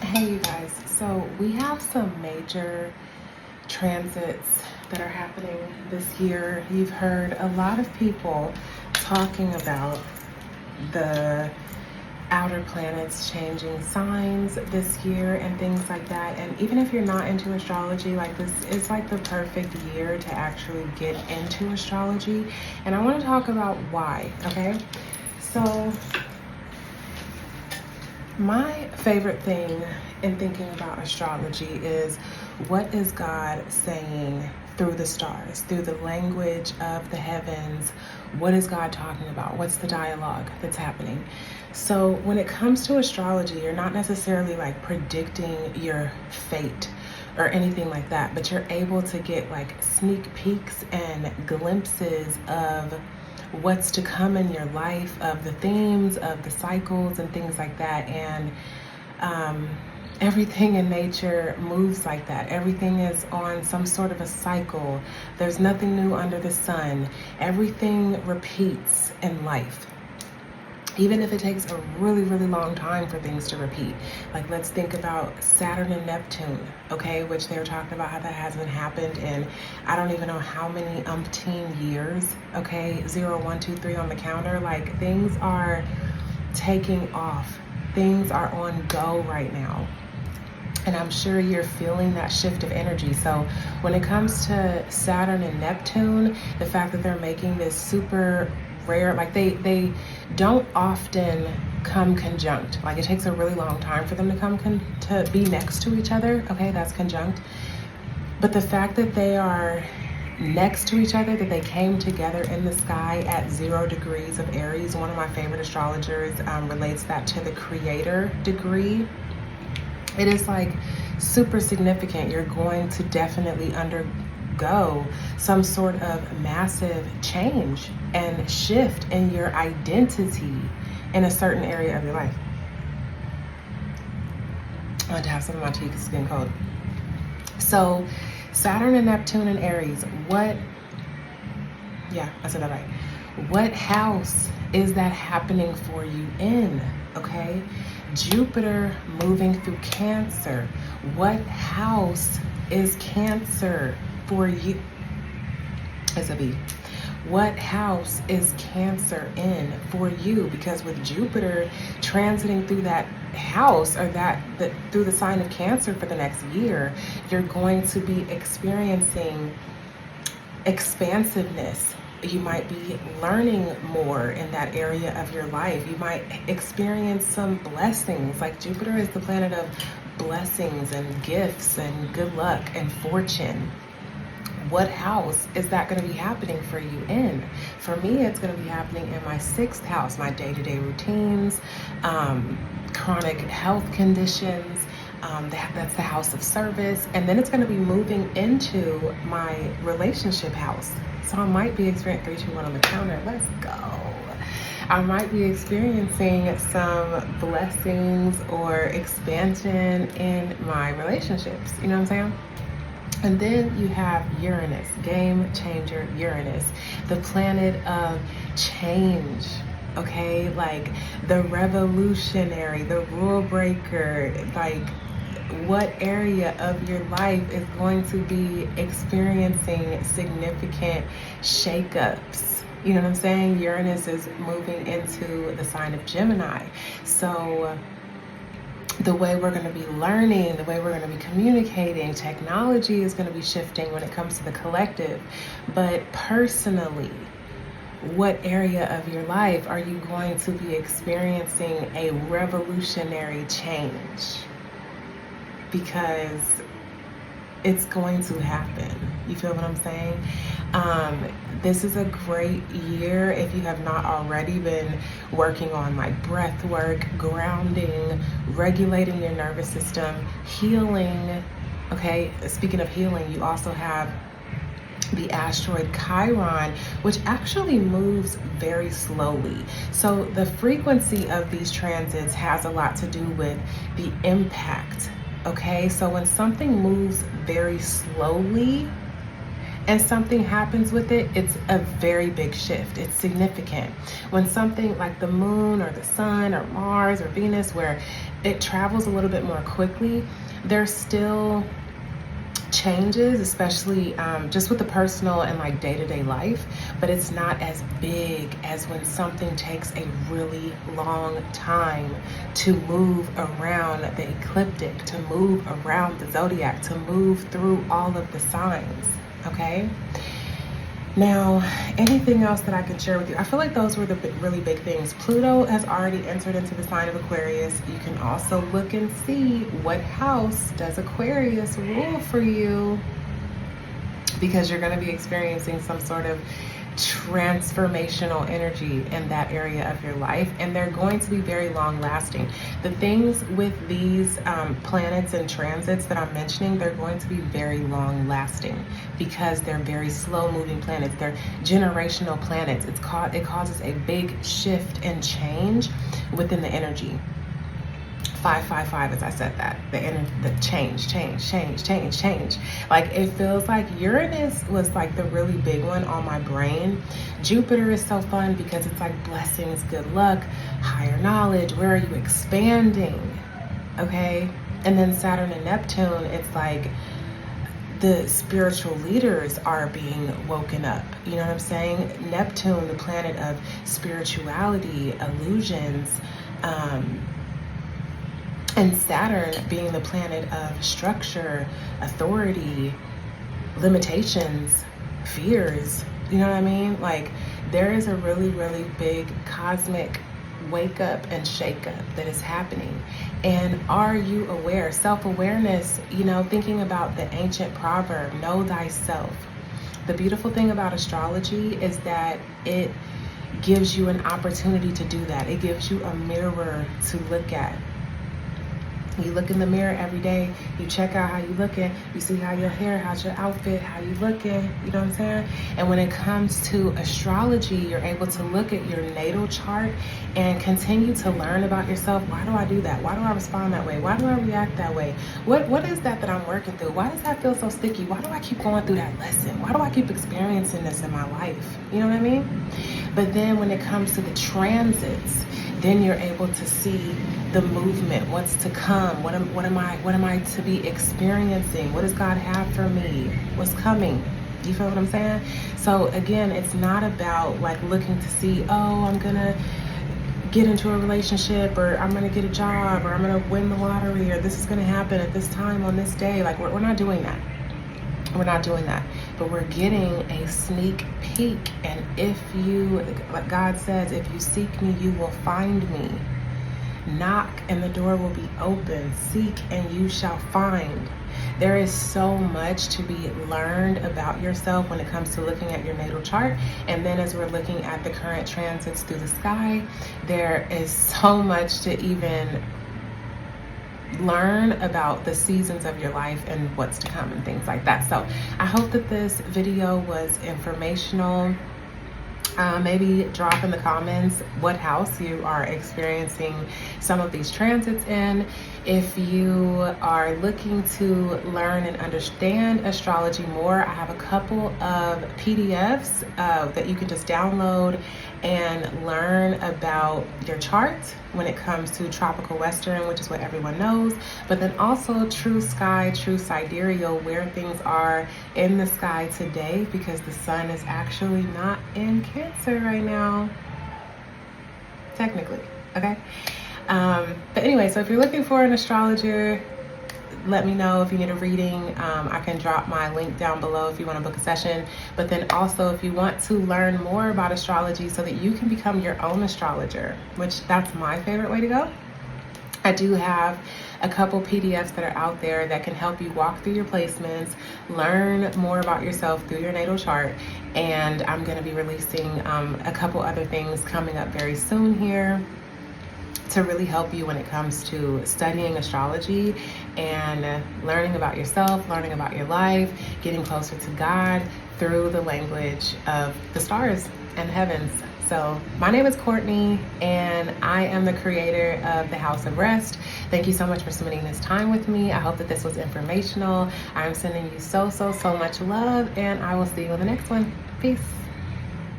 Hey you guys, so we have some major transits that are happening this year. You've heard a lot of people talking about the outer planets changing signs this year and things like that. And even if you're not into astrology, like this is like the perfect year to actually get into astrology. And I want to talk about why, okay? So my favorite thing in thinking about astrology is, what is God saying through the stars, through the language of the heavens? What is God talking about? What's the dialogue that's happening? So when it comes to astrology, you're not necessarily like predicting your fate or anything like that, but you're able to get like sneak peeks and glimpses of what's to come in your life, of the themes, of the cycles and things like that. And everything in nature moves like that. Everything is on some sort of a cycle. There's nothing new under the sun. Everything repeats in life, even if it takes a really, really long time for things to repeat. Like, let's think about Saturn and Neptune, okay, which they were talking about how that hasn't happened in I don't even know how many umpteen years, okay, 0, 1, 2, 3 on the counter. Like, things are taking off. Things are on go right now. And I'm sure you're feeling that shift of energy. So when it comes to Saturn and Neptune, the fact that they're making this super rare, like they don't often come conjunct. Like, it takes a really long time for them to come to be next to each other. Okay, that's conjunct. But the fact that they are next to each other, that they came together in the sky at 0 degrees of Aries, one of my favorite astrologers relates that to the creator degree. It is like super significant. You're going to definitely undergo some sort of massive change and shift in your identity in a certain area of your life. I want to have some of my tea because it's getting cold. So Saturn and Neptune and Aries, I said that right. What house is that happening for you in? Okay. Jupiter moving through Cancer. What house is Cancer for you? It's a B. What house is Cancer in for you? Because with Jupiter transiting through that house, or through the sign of Cancer for the next year, you're going to be experiencing expansiveness. You might be learning more in that area of your life. You might experience some blessings. Like, Jupiter is the planet of blessings and gifts and good luck and fortune. What house is that going to be happening for you in? For me, it's going to be happening in my 6th house, my day-to-day routines, chronic health conditions. That's the house of service. And then it's going to be moving into my relationship house. So I might be experiencing 3, 2, 1 on the counter. Let's go. I might be experiencing some blessings or expansion in my relationships. You know what I'm saying? And then you have Uranus, game changer Uranus, the planet of change. Okay, like the revolutionary, the rule breaker. Like, what area of your life is going to be experiencing significant shakeups? You know what I'm saying? Uranus is moving into the sign of Gemini. So the way we're going to be learning, the way we're going to be communicating, technology is going to be shifting when it comes to the collective. But personally, what area of your life are you going to be experiencing a revolutionary change? Because it's going to happen. You feel what I'm saying? This is a great year if you have not already been working on like breath work, grounding, regulating your nervous system, healing. Okay, speaking of healing, you also have the asteroid Chiron, which actually moves very slowly. So the frequency of these transits has a lot to do with the impact. Okay, so when something moves very slowly, and something happens with it, it's a very big shift. It's significant. When something like the moon or the sun or Mars or Venus, where it travels a little bit more quickly, there's still changes, especially just with the personal and like day-to-day life, but it's not as big as when something takes a really long time to move around the ecliptic, to move around the zodiac, to move through all of the signs. Okay, now anything else that I can share with you? I feel like those were the really big things. Pluto has already entered into the sign of Aquarius. You can also look and see what house does Aquarius rule for you, because you're going to be experiencing some sort of transformational energy in that area of your life, and they're going to be very long lasting. The things with these planets and transits that I'm mentioning, they're going to be very long lasting because they're very slow moving planets. They're generational planets. It causes a big shift and change within the energy. 555, as I said that, the change. Like, it feels like Uranus was like the really big one on my brain. Jupiter is so fun because it's like blessings, good luck, higher knowledge. Where are you expanding? Okay. And then Saturn and Neptune, it's like the spiritual leaders are being woken up. You know what I'm saying? Neptune, the planet of spirituality, illusions, and Saturn being the planet of structure, authority, limitations, fears. You know what I mean? Like, there is a really, really big cosmic wake up and shake up that is happening. And are you aware? Self-awareness, you know, thinking about the ancient proverb, know thyself. The beautiful thing about astrology is that it gives you an opportunity to do that. It gives you a mirror to look at. You look in the mirror every day, you check out how you looking, you see how your hair, how's your outfit, how you looking, you know what I'm saying? And when it comes to astrology, you're able to look at your natal chart and continue to learn about yourself. Why do I do that? Why do I respond that way? Why do I react that way? What is that I'm working through? Why does that feel so sticky? Why do I keep going through that lesson? Why do I keep experiencing this in my life? You know what I mean? But then when it comes to the transits, then you're able to see the movement, what's to come, what am I to be experiencing, what does God have for me, what's coming. Do you feel what I'm saying? So again, it's not about like looking to see, oh, I'm gonna get into a relationship, or I'm gonna get a job, or I'm gonna win the lottery, or this is gonna happen at this time on this day. Like, we're not doing that. We're not doing that, but we're getting a sneak peek. And if you, like God says, if you seek me, you will find me. Knock and the door will be open. Seek and you shall find. There is so much to be learned about yourself when it comes to looking at your natal chart. And then as we're looking at the current transits through the sky, there is so much to even learn about the seasons of your life and what's to come and things like that. So I hope that this video was informational. Maybe drop in the comments what house you are experiencing some of these transits in. If you are looking to learn and understand astrology more, I have a couple of PDFs that you can just download and learn about your chart when it comes to tropical western, which is what everyone knows, but then also true sky, true sidereal, where things are in the sky today, because the sun is actually not in Cancer right now, technically. Okay. But anyway, so if you're looking for an astrologer, let me know. If you need a reading, I can drop my link down below if you want to book a session. But then also, if you want to learn more about astrology so that you can become your own astrologer, which that's my favorite way to go, I do have a couple PDFs that are out there that can help you walk through your placements, learn more about yourself through your natal chart. And I'm going to be releasing a couple other things coming up very soon here to really help you when it comes to studying astrology and learning about yourself, learning about your life, getting closer to God through the language of the stars and heavens. So my name is Courtney, and I am the creator of the House of Rest. Thank you so much for spending this time with me. I hope that this was informational. I'm sending you so much love, and I will see you in the next one. Peace.